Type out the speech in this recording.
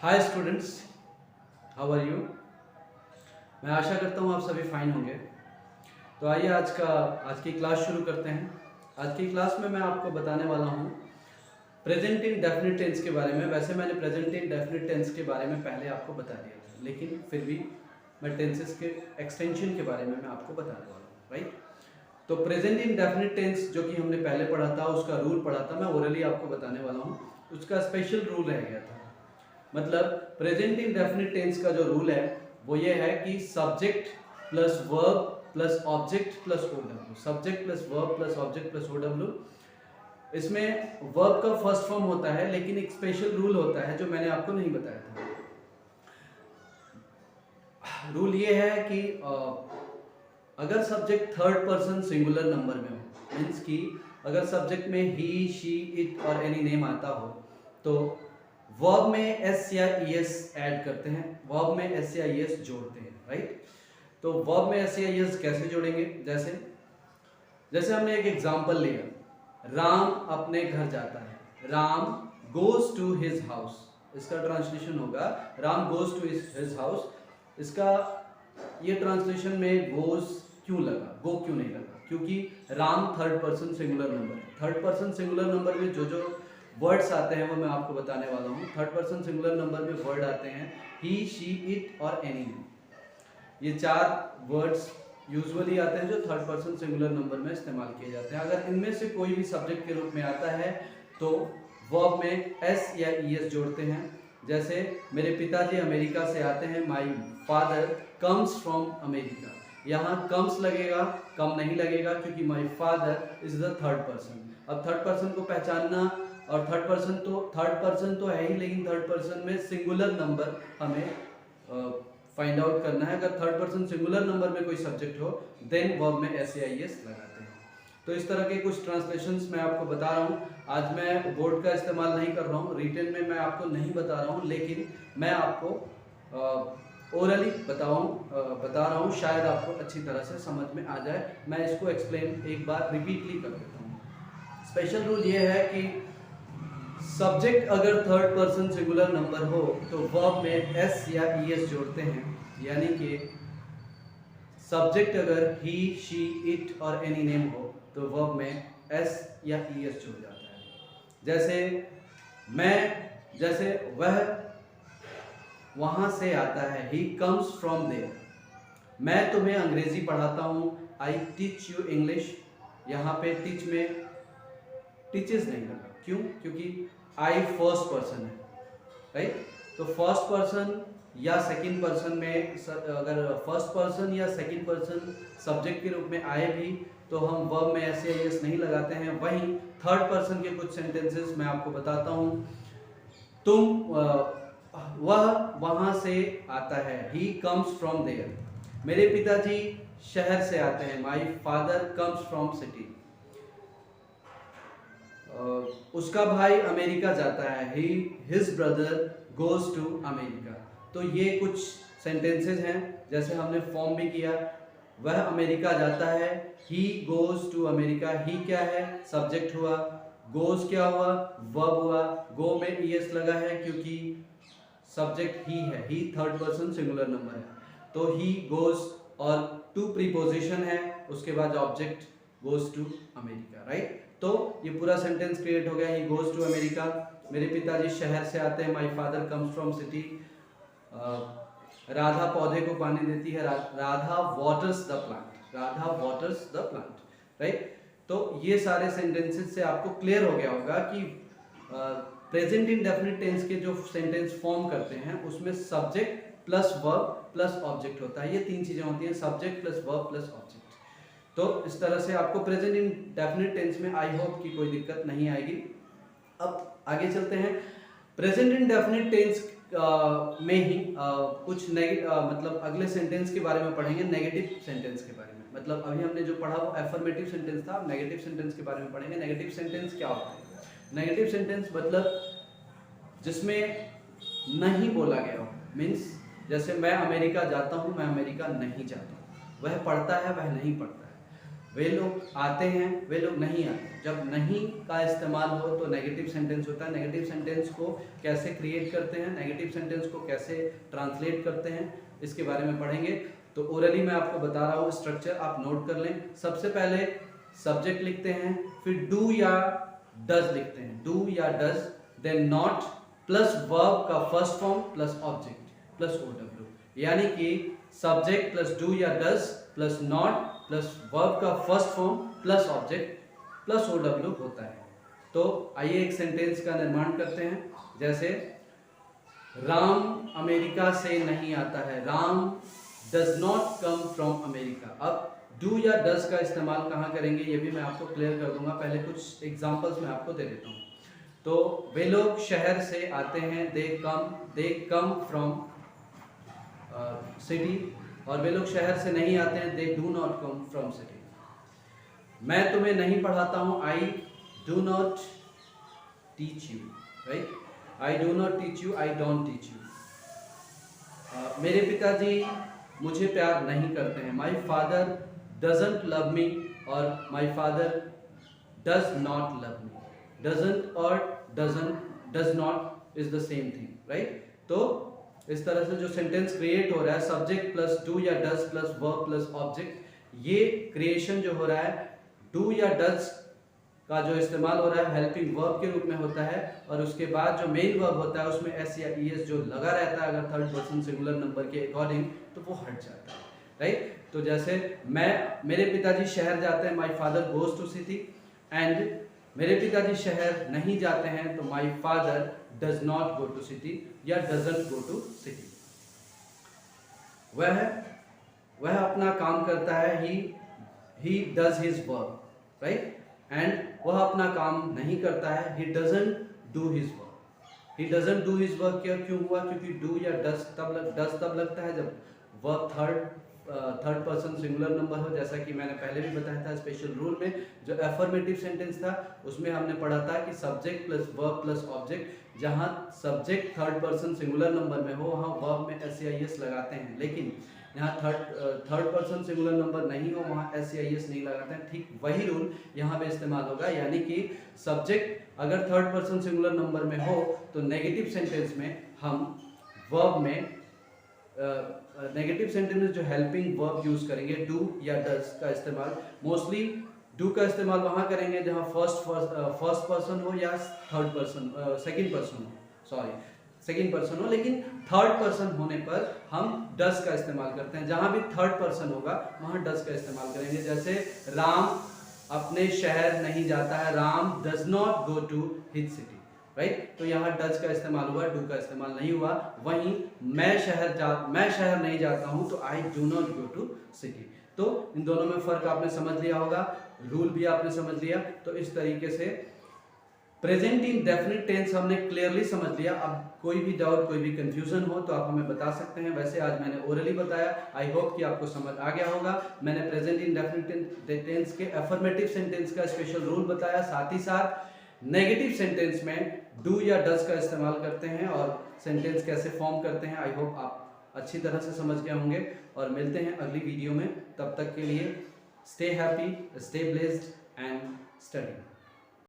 Hi students, how are you. मैं आशा करता हूँ आप सभी फाइन होंगे। तो आइए आज की क्लास शुरू करते हैं। आज की क्लास में मैं आपको बताने वाला हूँ प्रेजेंट इंडेफिनिट टेंस के बारे में। वैसे मैंने प्रेजेंट इंडेफिनिट टेंस के बारे में पहले आपको बता दिया था, लेकिन फिर भी मैं टेंसेस के एक्सटेंशन के बारे में मैं आपको बताने वाला हूँ, राइट। तो प्रेजेंट इंडेफिनिट टेंस जो कि हमने पहले पढ़ा था, उसका रूल पढ़ा था, मैं ओरली आपको बताने वाला हूँ। उसका स्पेशल रूल रह गया था। मतलब प्रेजेंट इंडेफिनिट टेंस का जो रूल है वो ये है कि subject plus verb plus object plus O W, subject plus verb plus object plus O W. इसमें वर्ब का फर्स्ट फॉर्म होता है, लेकिन एक स्पेशल रूल होता है जो मैंने आपको नहीं बताया था। रूल ये है कि अगर subject third person singular number में हो, मीन्स कि अगर सब्जेक्ट में ही, शी, इट और एनी नेम आता हो, तो वर्ब में एस या ईएस ऐड करते हैं, वर्ब में एस या ईएस जोड़ते हैं, राइट। तो वर्ब में एस या ईएस कैसे जोड़ेंगे? जैसे हमने एक एग्जांपल लिया, राम अपने घर जाता है, Ram goes to his house. इसका ट्रांसलेशन होगा Ram goes to his house. इसका ये ट्रांसलेशन में गोज क्यों लगा, गो क्यों नहीं लगा? क्योंकि Ram third person singular number है। थर्ड पर्सन सिंगुलर नंबर में जो जो वर्ड्स आते हैं वो मैं आपको बताने वाला हूँ। थर्ड पर्सन सिंगुलर नंबर में वर्ड आते हैं ही, शी, इट और एनी। ये चार वर्ड्स यूजुअली आते हैं जो थर्ड पर्सन सिंगुलर नंबर में इस्तेमाल किए जाते हैं। अगर इनमें से कोई भी सब्जेक्ट के रूप में आता है तो वर्ब में एस या ईएस जोड़ते हैं। जैसे मेरे पिताजी अमेरिका से आते हैं, my father comes from America. यहाँ कम्स लगेगा, कम नहीं लगेगा, क्योंकि my father is the third person. अब थर्ड पर्सन को पहचानना, और थर्ड पर्सन तो है ही, लेकिन थर्ड पर्सन में सिंगुलर नंबर हमें फाइंड आउट करना है। अगर थर्ड पर्सन सिंगुलर नंबर में कोई सब्जेक्ट हो, देन वर्ब में एस या ईएस लगाते हैं। तो इस तरह के कुछ ट्रांसलेशंस मैं आपको बता रहा हूँ। आज मैं बोर्ड का इस्तेमाल नहीं कर रहा हूँ, रिटन में मैं आपको नहीं बता रहा हूँ, लेकिन मैं आपको ओरली बता रहा हूँ। शायद आपको अच्छी तरह से समझ में आ जाए। मैं इसको एक्सप्लेन एक बार रिपीटली कर देता हूँ। स्पेशल रूल ये है कि सब्जेक्ट अगर थर्ड पर्सन सिंगुलर नंबर हो तो वर्ब में एस या ईएस जोड़ते हैं। यानी कि सब्जेक्ट अगर ही, शी, इट और एनी नेम हो तो वर्ब में एस या ईएस जुड़ जाता है। जैसे वह वहां से आता है, ही कम्स फ्रॉम देयर। मैं तुम्हें अंग्रेजी पढ़ाता हूँ, आई टीच यू इंग्लिश। यहाँ पे टीच में टीचेस नहीं लगा, क्यों? क्योंकि आई फर्स्ट पर्सन है, राइट। तो फर्स्ट पर्सन या सेकंड पर्सन में अगर फर्स्ट पर्सन या सेकंड पर्सन सब्जेक्ट के रूप में आए भी तो हम वर्ब में एस या एस नहीं लगाते हैं। वहीं थर्ड पर्सन के कुछ सेंटेंसेस मैं आपको बताता हूँ। वह वहां से आता है, ही कम्स फ्रॉम देयर। मेरे पिताजी शहर से आते हैं, my father comes from city. उसका भाई अमेरिका जाता है, his brother goes to America. तो ये कुछ सेंटेंसेस हैं, जैसे हमने फॉर्म भी किया। वह अमेरिका जाता है, ही गोज टू अमेरिका। ही क्या है? सब्जेक्ट हुआ। गोज क्या हुआ? वर्ब हुआ। गो में ईएस लगा है क्योंकि सब्जेक्ट ही है, he third person singular number है, तो ही गोज और टू प्रीपोजिशन है, उसके बाद object goes to America, right. तो ये पूरा सेंटेंस क्रिएट हो गया, ही गोज टू अमेरिका। मेरे पिताजी शहर से आते हैं, my father comes from city. Radha पौधे को पानी देती है, Radha waters the plant, Radha waters the plant, right. तो ये सारे सेंटेंसेस से आपको क्लियर हो गया होगा कि प्रेजेंट इंडेफिनिट टेंस के जो सेंटेंस फॉर्म करते हैं उसमें subject plus verb plus object होता है। ये तीन चीजें होती हैं, subject plus verb plus object. तो इस तरह से आपको प्रेजेंट इंडेफिनिट टेंस में आई होप कि कोई दिक्कत नहीं आएगी। अब आगे चलते हैं। प्रेजेंट इंडेफिनिट टेंस में ही कुछ मतलब अगले सेंटेंस के बारे में पढ़ेंगे, नेगेटिव सेंटेंस के बारे में। मतलब अभी हमने जो पढ़ा वो एफर्मेटिव सेंटेंस था, नेगेटिव सेंटेंस के बारे में पढ़ेंगे। नेगेटिव सेंटेंस क्या होता है? नेगेटिव सेंटेंस मतलब जिसमें नहीं बोला गया हो। मीन्स जैसे मैं अमेरिका जाता हूँ, मैं अमेरिका नहीं जाता हूँ। वह पढ़ता है, वह नहीं पढ़ता है। वे लोग आते हैं, वे लोग नहीं आते। जब नहीं का इस्तेमाल हो तो नेगेटिव सेंटेंस होता है। नेगेटिव सेंटेंस को कैसे क्रिएट करते हैं, नेगेटिव सेंटेंस को कैसे ट्रांसलेट करते हैं, इसके बारे में पढ़ेंगे। तो ओरली मैं आपको बता रहा हूँ, स्ट्रक्चर आप नोट कर लें। सबसे पहले सब्जेक्ट लिखते हैं, फिर डू या डज लिखते हैं, डू या does, then not plus verb का first form plus object plus OW, यानी कि सब्जेक्ट प्लस डू या does plus not plus verb का first form plus object plus OW होता है। तो आइए एक सेंटेंस का निर्माण करते हैं। जैसे राम अमेरिका से नहीं आता है, Ram does not come from America. अब डू या डज का इस्तेमाल कहाँ करेंगे ये भी मैं आपको क्लियर कर दूंगा, पहले कुछ एग्जांपल्स मैं आपको दे देता हूँ। तो वे लोग शहर से आते हैं, दे कम फ्रॉम सिटी, और वे लोग शहर से नहीं आते हैं, they do not come from city. मैं तुम्हें नहीं पढ़ाता हूँ, I do not teach you, right, I do not teach you, I don't teach you. मेरे पिताजी मुझे प्यार नहीं करते हैं, my father doesn't love me, और my father does not love me. Doesn't और does not is the same thing, right. तो इस तरह से जो सेंटेंस क्रिएट हो रहा है, सब्जेक्ट प्लस डू या does plus verb plus object, ये क्रिएशन जो हो रहा है डू या डज का जो इस्तेमाल हो रहा है हेल्पिंग वर्ब के रूप में होता है, और उसके बाद जो मेन वर्ब होता है उसमें एस या ईएस जो लगा रहता है अगर थर्ड पर्सन सिंगुलर नंबर के अकॉर्डिंग, तो वो हट जाता है, राइट। तो जैसे मेरे पिताजी शहर जाते हैं, my father goes to city, and मेरे पिताजी शहर नहीं जाते हैं, तो my father does not go to city या डजंट गो टू सिटी। वह अपना काम करता है, he does his work, right, and वह अपना काम नहीं करता है, he doesn't do his work. He doesn't do his work क्यों हुआ, क्योंकि डू या डज तब लगता है जब verb third person singular number हो। जैसा कि मैंने पहले भी बताया था स्पेशल रूल में, जो एफर्मेटिव सेंटेंस था उसमें हमने पढ़ा था कि subject plus verb plus object, जहां subject third person singular number में हो वहां वर्ब में एस या ईएस लगाते हैं, लेकिन यहाँ थर्ड पर्सन सिंगुलर नंबर नहीं हो वहाँ एस या ईएस नहीं लगाते हैं। ठीक वही रूल यहाँ पे इस्तेमाल होगा, यानी कि सब्जेक्ट अगर थर्ड पर्सन सिंगुलर नंबर में हो तो नेगेटिव सेंटेंस में हम वर्ब में नेगेटिव सेंटेंस में जो हेल्पिंग वर्ब यूज करेंगे डू या डज का इस्तेमाल। मोस्टली डू का इस्तेमाल वहाँ करेंगे जहाँ फर्स्ट पर्सन हो या सेकंड पर्सन हो, लेकिन थर्ड पर्सन होने पर हम डज का इस्तेमाल करते हैं। जहाँ भी थर्ड पर्सन होगा वहाँ डज का इस्तेमाल करेंगे। जैसे राम अपने शहर नहीं जाता है, Ram does not go to his city, right. तो यहाँ डज का इस्तेमाल हुआ, डू का इस्तेमाल नहीं हुआ। वहीं मैं शहर नहीं जाता हूँ, तो I do not go to city. तो इन दोनों में फर्क आपने समझ लिया होगा, रूल भी आपने समझ लिया। तो इस तरीके से प्रेजेंट इंडेफिनिट टेंस हमने क्लियरली समझ लिया। अब कोई भी डाउट, कोई भी कंफ्यूजन हो तो आप हमें बता सकते हैं। वैसे आज मैंने ओरली बताया, आई होप कि आपको समझ आ गया होगा। मैंने प्रेजेंट इंडेफिनिट टेंस के अफर्मेटिव सेंटेंस का स्पेशल रूल बताया, साथ ही साथ नेगेटिव सेंटेंस में डू या डज का इस्तेमाल करते हैं और सेंटेंस कैसे फॉर्म करते हैं। आई होप आप अच्छी तरह से समझ गए होंगे, और मिलते हैं अगली वीडियो में। तब तक के लिए stay happy, stay blessed and study.